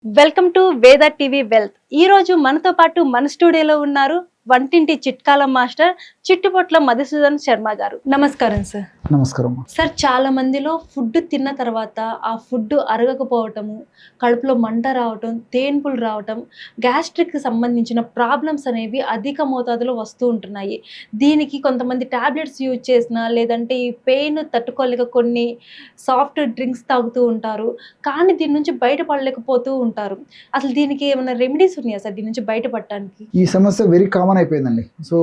Welcome to వేద TV wealth. ఈ రోజు మనతో పాటు మన స్టూడియోలో ఉన్నారు వంటింటి చిట్కాల మాస్టర్ చిట్టుపొట్ల మధుసూదన్ శర్మ గారు. నమస్కారం సార్. నమస్కారం సార్, చాలా మందిలో ఫుడ్ తిన్న తర్వాత ఆ ఫుడ్ అరగకపోవటము, కడుపులో మంట రావటం, తేన్పులు రావటం, గ్యాస్ట్రిక్ సంబంధించిన ప్రాబ్లమ్స్ అనేవి అధిక మోతాదులో వస్తూ ఉంటున్నాయి. దీనికి కొంతమంది టాబ్లెట్స్ యూజ్ చేసినా, లేదంటే ఈ పెయిన్ తట్టుకోలేక కొన్ని సాఫ్ట్ డ్రింక్స్ తాగుతూ ఉంటారు. కానీ దీని నుంచి బయటపడలేకపోతూ ఉంటారు. అసలు దీనికి ఏమైనా రెమెడీస్ ఉన్నాయా సార్, దీని నుంచి బయటపడటానికి? ఈ సమస్య వెరీ కామన్ అయిపోయిందండి. సో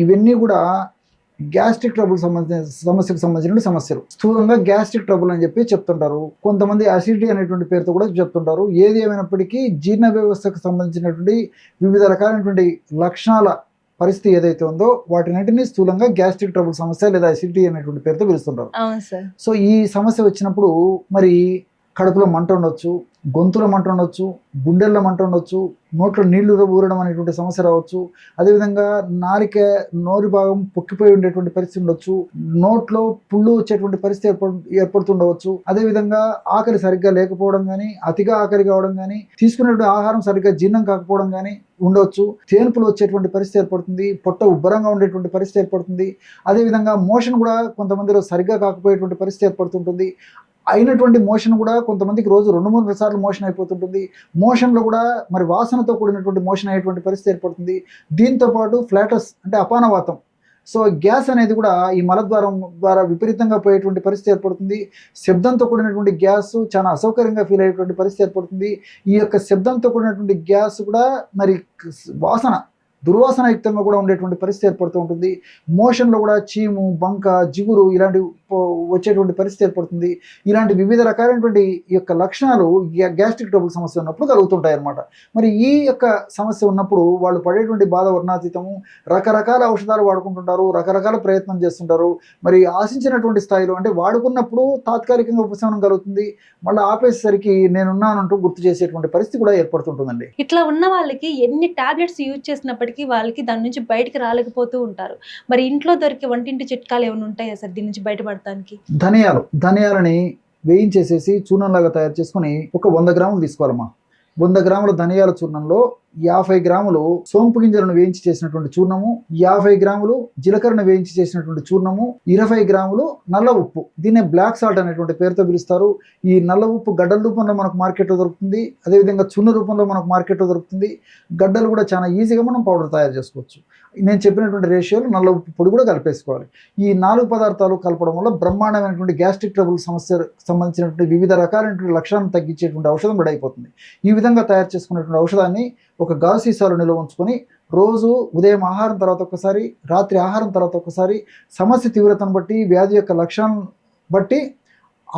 ఇవన్నీ కూడా గ్యాస్ట్రిక్ ట్రబుల్ సమస్యకు సంబంధించిన సమస్యలు. స్థూలంగా గ్యాస్ట్రిక్ ట్రబుల్ అని చెప్పి చెప్తుంటారు. కొంతమంది అసిడిటీ అనేటువంటి పేరుతో కూడా చెప్తుంటారు. ఏది ఏమైనప్పటికీ జీర్ణ వ్యవస్థకు సంబంధించినటువంటి వివిధ రకాలైనటువంటి లక్షణాల పరిస్థితి ఏదైతే ఉందో వాటినన్నింటినీ స్థూలంగా గ్యాస్ట్రిక్ ట్రబుల్ సమస్య లేదా అసిడిటీ అనేటువంటి పేరుతో పిలుస్తుంటారు. సో ఈ సమస్య వచ్చినప్పుడు మరి కడుపులో మంట ఉండొచ్చు, గొంతులో మంట ఉండొచ్చు, గుండెల్లో మంట ఉండొచ్చు, నోట్లో నీళ్లు ఊరడం అనేటువంటి సమస్య రావచ్చు. అదేవిధంగా నోరు భాగం పొక్కిపోయి ఉండేటువంటి పరిస్థితి ఉండొచ్చు, నోట్లో పుళ్ళు వచ్చేటువంటి పరిస్థితి ఏర్పడుతుండవచ్చు. అదేవిధంగా ఆకలి సరిగ్గా లేకపోవడం కానీ, అతిగా ఆకలి కావడం కానీ, తీసుకునేటువంటి ఆహారం సరిగ్గా జీర్ణం కాకపోవడం కానీ ఉండవచ్చు. తేన్పులు వచ్చేటువంటి పరిస్థితి ఏర్పడుతుంది, పొట్ట ఉబ్బరంగా ఉండేటువంటి పరిస్థితి ఏర్పడుతుంది. అదేవిధంగా మోషన్ కూడా కొంతమందిలో సరిగ్గా కాకపోయేటువంటి పరిస్థితి ఏర్పడుతుంటుంది. అయినటువంటి మోషన్ కూడా కొంతమందికి రోజు 2-3 సార్లు మోషన్ అయిపోతుంటుంది. మోషన్లో కూడా మరి వాసనతో కూడినటువంటి మోషన్ అయ్యేటువంటి పరిస్థితి ఏర్పడుతుంది. దీంతోపాటు ఫ్లాటస్ అంటే అపానవాతం, సో గ్యాస్ అనేది కూడా ఈ మలద్వారం ద్వారా విపరీతంగా పోయేటువంటి పరిస్థితి ఏర్పడుతుంది. శబ్దంతో కూడినటువంటి గ్యాస్ చాలా అసౌకర్యంగా ఫీల్ అయ్యేటువంటి పరిస్థితి ఏర్పడుతుంది. ఈ యొక్క శబ్దంతో కూడినటువంటి గ్యాస్ కూడా మరి దుర్వాసనయుక్తంగా కూడా ఉండేటువంటి పరిస్థితి ఏర్పడుతూ ఉంటుంది. మోషన్లో కూడా చీము, బంక, జిగురు ఇలాంటి వచ్చేటువంటి పరిస్థితి ఏర్పడుతుంది. ఇలాంటి వివిధ రకాలైనటువంటి ఈ యొక్క లక్షణాలు గ్యాస్ట్రిక్ ట్రబుల్ సమస్య ఉన్నప్పుడు కలుగుతుంటాయి అన్నమాట. మరి ఈ యొక్క సమస్య ఉన్నప్పుడు వాళ్ళు పడేటువంటి బాధ వర్ణాతీతము. రకరకాల ఔషధాలు వాడుకుంటుంటారు, రకరకాల ప్రయత్నం చేస్తుంటారు. మరి ఆశించినటువంటి స్థాయిలో అంటే వాడుకున్నప్పుడు తాత్కాలికంగా ఉపశమనం కలుగుతుంది, మళ్ళీ ఆపేసరికి నేనున్నానంటూ గుర్తు చేసేటువంటి పరిస్థితి కూడా ఏర్పడుతుంటుందండి. ఇట్లా ఉన్న వాళ్ళకి ఎన్ని టాబ్లెట్స్ యూజ్ చేసినప్పటికీ వాళ్ళకి దాని నుంచి బయటకు రాలేకపోతూ ఉంటారు. మరి ఇంట్లో దొరికే వంటింటి చిట్కాలు ఏమైనా ఉంటాయా సార్ దీని నుంచి బయటపడటానికి? ధనియాలని వేయించేసేసి చూర్ణంలాగా తయారు చేసుకుని ఒక 100 గ్రాములు తీసుకోవాలమ్మా. 100 గ్రాముల ధనియాల చూర్ణంలో 50 గ్రాములు సోంపు గింజలను వేయించి చేసినటువంటి చూర్ణము, 50 గ్రాములు జీలకర్రను వేయించి చేసినటువంటి చూర్ణము, 20 గ్రాములు నల్ల ఉప్పు, దీన్నే బ్లాక్ సాల్ట్ అనేటువంటి పేరుతో పిలుస్తారు. ఈ నల్ల ఉప్పు గడ్డల రూపంలో మనకు మార్కెట్లో దొరుకుతుంది, అదేవిధంగా చున్న రూపంలో మనకు మార్కెట్లో దొరుకుతుంది. గడ్డలు కూడా చాలా ఈజీగా మనం పౌడర్ తయారు చేసుకోవచ్చు. నేను చెప్పినటువంటి రేషియోలో నల్ల ఉప్పు పొడి కూడా కలిపేసుకోవాలి. ఈ 4 పదార్థాలు కలపడం వల్ల బ్రహ్మాండమైనటువంటి గ్యాస్ట్రిక్ ట్రబుల్ సమస్యకు సంబంధించినటువంటి వివిధ రకాలైనటువంటి లక్షణాలను తగ్గించేటువంటి ఔషధం రెడీ అయిపోతుంది. ఈ విధంగా తయారు చేసుకున్నటువంటి ఔషధాన్ని ఒక గాజు సీసాలో నిల్వ ఉంచుకొని రోజు ఉదయం ఆహారం తర్వాత ఒకసారి, రాత్రి ఆహారం తర్వాత ఒకసారి, సమస్య తీవ్రతను బట్టి, వ్యాధి యొక్క లక్షణాలను బట్టి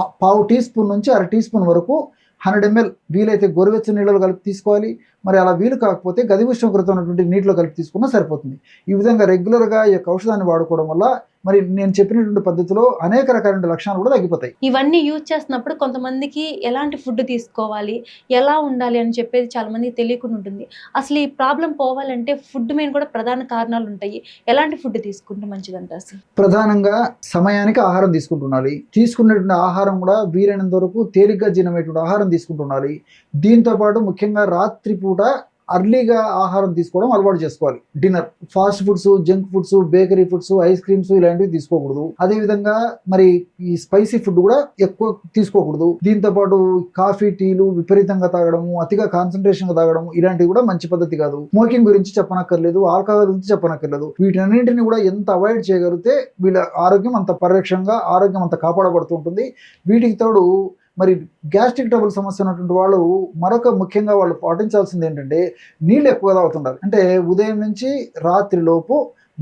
1/2 టీ స్పూన్ నుంచి 1/2 టీ స్పూన్ వరకు 100 ml వీలైతే గోరువెచ్చని నీళ్ళలో కలిపి తీసుకోవాలి. మరి అలా వీలు కాకపోతే గది ఉష్ణోగ్రత ఉన్నటువంటి నీటిలో కలిపి తీసుకున్నా సరిపోతుంది. ఈ విధంగా రెగ్యులర్గా ఈ యొక్క ఔషధాన్ని వాడుకోవడం వల్ల మరి నేను చెప్పినటువంటి పద్ధతిలో అనేక రకాలైన లక్షణాలు కూడా తగ్గిపోతాయి. ఇవన్నీ యూజ్ చేస్తున్నప్పుడు కొంతమందికి ఎలాంటి ఫుడ్ తీసుకోవాలి, ఎలా ఉండాలి అని చెప్పేది చాలా మందికి తెలియకుండా ఉంటుంది. అసలు ఈ ప్రాబ్లం పోవాలంటే ఫుడ్ మీద కూడా ప్రధాన కారణాలు ఉంటాయి. ఎలాంటి ఫుడ్ తీసుకుంటే మంచిదంట అసలు? ప్రధానంగా సమయానికి ఆహారం తీసుకుంటుండాలి. తీసుకున్నటువంటి ఆహారం కూడా వీలైనంత వరకు తేలిగ్గా జీర్ణమయ్యేటువంటి ఆహారం తీసుకుంటుండాలి. దీంతోపాటు ముఖ్యంగా రాత్రిపూట అర్లీగా ఆహారం తీసుకోవడం అలవాటు చేసుకోవాలి. Dinner fast foods, junk foods, bakery foods, ice creams ఇలాంటివి తీసుకోకూడదు. అదేవిధంగా మరి ఈ స్పైసీ ఫుడ్ కూడా ఎక్కువ తీసుకోకూడదు. దీంతో పాటు కాఫీ, టీలు విపరీతంగా తాగడము, అతిగా కాన్సన్ట్రేషన్ గా తాగడము ఇలాంటివి కూడా మంచి పద్ధతి కాదు. స్మోకింగ్ గురించి చెప్పనక్కర్లేదు, ఆల్కహాల్ గురించి చెప్పనక్కర్లేదు. వీటన్నింటినీ కూడా ఎంత అవాయిడ్ చేయగలిగితే వీళ్ళ ఆరోగ్యం అంత పరిరక్షణగా, ఆరోగ్యం అంత కాపాడబడుతూ ఉంటుంది. వీటికి తోడు మరి గ్యాస్ట్రిక్ ట్రబుల్ సమస్య ఉన్నటువంటి వాళ్ళు మరొక ముఖ్యంగా వాళ్ళు పాటించాల్సింది ఏంటంటే నీళ్ళు ఎక్కువగా తాగుతుండాలి. అంటే ఉదయం నుంచి రాత్రి లోపు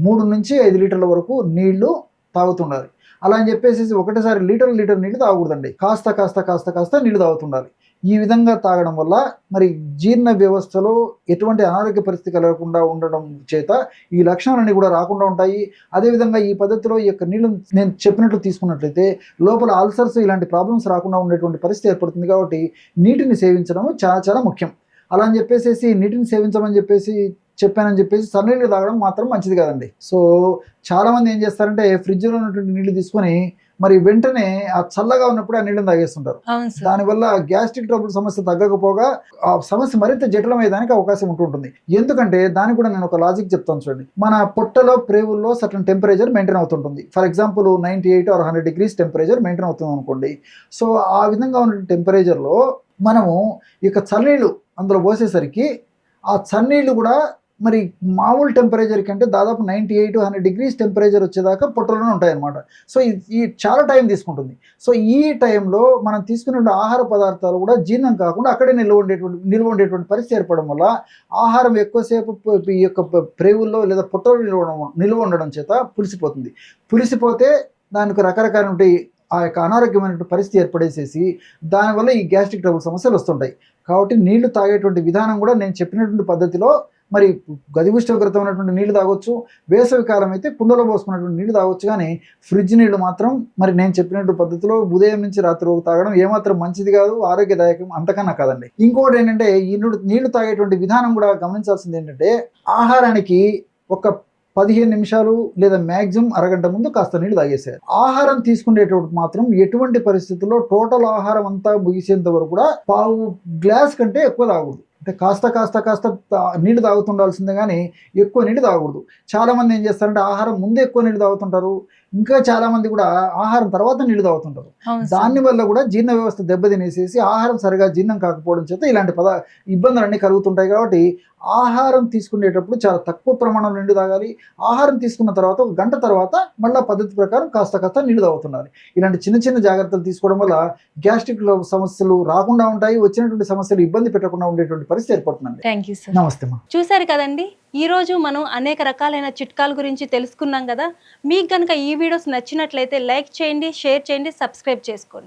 3 నుంచి 5 లీటర్ల వరకు నీళ్లు తాగుతుండాలి. అలా అని చెప్పేసి ఒకటేసారి లీటర్ నీళ్లు తాగకూడదండి. కాస్త నీళ్లు తాగుతుండాలి. ఈ విధంగా తాగడం వల్ల మరి జీర్ణ వ్యవస్థలో ఎటువంటి అనారోగ్య పరిస్థితి కలగకుండా ఉండడం చేత ఈ లక్షణాలన్నీ కూడా రాకుండా ఉంటాయి. అదేవిధంగా ఈ పద్ధతిలో ఈ యొక్క నీళ్లు నేను చెప్పినట్లు తీసుకున్నట్లయితే లోపల అల్సర్స్ ఇలాంటి ప్రాబ్లమ్స్ రాకుండా ఉండేటువంటి పరిస్థితి ఏర్పడుతుంది. కాబట్టి నీటిని సేవించడం చాలా చాలా ముఖ్యం. అలా అని చెప్పేసి నీటిని సేవించమని చెప్పానని చెప్పేసి చన్నీళ్ళు తాగడం మాత్రం మంచిది కాదండి. సో చాలామంది ఏం చేస్తారంటే ఫ్రిడ్జ్లో ఉన్నటువంటి నీళ్లు తీసుకొని మరి వెంటనే ఆ చల్లగా ఉన్నప్పుడు ఆ నీళ్ళని తాగేస్తుంటారు. అవును సార్. దానివల్ల గ్యాస్ట్రిక్ ట్రబుల్ సమస్య తగ్గకపోగా ఆ సమస్య మరింత జటిలమయ్యేదానికి అవకాశం ఉంటుంటుంది. ఎందుకంటే దానికి కూడా నేను ఒక లాజిక్ చెప్తాను చూడండి. మన పొట్టలో ప్రేవుల్లో సర్టన్ టెంపరేచర్ మెయింటైన్ అవుతుంటుంది. For example 98 or 100 degrees temperature maintain అవుతుంది అనుకోండి. సో ఆ విధంగా ఉన్న టెంపరేచర్లో మనము ఇక చన్నీళ్ళు అందులో పోసేసరికి ఆ చన్నీళ్ళు కూడా మరి మామూలు టెంపరేచర్ కంటే దాదాపు 98 100 డిగ్రీస్ టెంపరేచర్ వచ్చేదాకా పొట్టలోనే ఉంటాయన్నమాట. సో ఈ చాలా టైం తీసుకుంటుంది. సో ఈ టైంలో మనం తీసుకునే ఆహార పదార్థాలు కూడా జీర్ణం కాకుండా అక్కడే నిల్వ ఉండేటువంటి పరిస్థితి ఏర్పడడం వల్ల ఆహారం ఎక్కువసేపు ఈ యొక్క ప్రేవుల్లో లేదా పొట్టలో నిల్వ ఉండడం చేత పులిసిపోతుంది. పులిసిపోతే దానికి రకరకాల ఆ యొక్క అనారోగ్యమైనటువంటి పరిస్థితి ఏర్పడేసేసి దానివల్ల ఈ గ్యాస్ట్రిక్ ట్రబుల్ సమస్యలు వస్తుంటాయి. కాబట్టి నీళ్లు తాగేటువంటి విధానం కూడా నేను చెప్పినటువంటి పద్ధతిలో మరి గది ఉష్ణోగ్రత ఉన్నటువంటి నీళ్లు తాగొచ్చు. వేసవి కాలం అయితే కుండలో పోసుకున్నటువంటి నీళ్లు తాగొచ్చు. కానీ ఫ్రిడ్జ్ నీళ్లు మాత్రం మరి నేను చెప్పినటువంటి పద్ధతిలో ఉదయం నుంచి రాత్రి వరకు తాగడం ఏమాత్రం మంచిది కాదు, ఆరోగ్యదాయకం అంతకన్నా కాదండి. ఇంకోటి ఏంటంటే ఈ నీళ్లు తాగేటువంటి విధానం కూడా గమనించాల్సింది ఏంటంటే ఆహారానికి ఒక 15 నిమిషాలు లేదా మ్యాక్సిమం అరగంట ముందు కాస్త నీళ్ళు తాగేసేయాలి. ఆహారం తీసుకునేటప్పుడు మాత్రం ఎటువంటి పరిస్థితుల్లో టోటల్ ఆహారం అంతా ముగిసేంత వరకు కూడా పావు గ్లాస్ కంటే ఎక్కువ తాగకూడదు. అంటే కాస్త నీళ్లు తాగుతుండాల్సిందే కానీ ఎక్కువ నీళ్ళు తాగకూడదు. చాలామంది ఏం చేస్తారంటే ఆహారం ముందే ఎక్కువ నీళ్ళు తాగుతుంటారు. ఇంకా చాలామంది కూడా ఆహారం తర్వాత నీళ్లు తాగుతుంటారు. దానివల్ల కూడా జీర్ణ వ్యవస్థ దెబ్బతినేసేసి ఆహారం సరిగా జీర్ణం కాకపోవడం చేత ఇలాంటి ఇబ్బందులన్నీ కలుగుతుంటాయి. కాబట్టి ఆహారం తీసుకునేటప్పుడు చాలా తక్కువ ప్రమాణంలో నీళ్లు తాగాలి. ఆహారం తీసుకున్న తర్వాత ఒక గంట తర్వాత మళ్ళీ పద్ధతి ప్రకారం కాస్త నీళ్లు తాగుతున్నారు. ఇలాంటి చిన్న చిన్న జాగ్రత్తలు తీసుకోవడం వల్ల గ్యాస్ట్రిక్ సమస్యలు రాకుండా ఉంటాయి. వచ్చినటువంటి సమస్యలు ఇబ్బంది పెట్టకుండా ఉండేటువంటి పరిస్థితి ఏర్పడుతుందండి. Thank you sir. నమస్తే మా. చూశారు కదండి, ఈరోజు మనం అనేక రకాలైన చిట్కాల గురించి తెలుసుకున్నాం కదా. మీకు కనుక ఈ వీడియోస్ నచ్చినట్లయితే లైక్ చేయండి, షేర్ చేయండి, సబ్స్క్రైబ్ చేసుకోండి.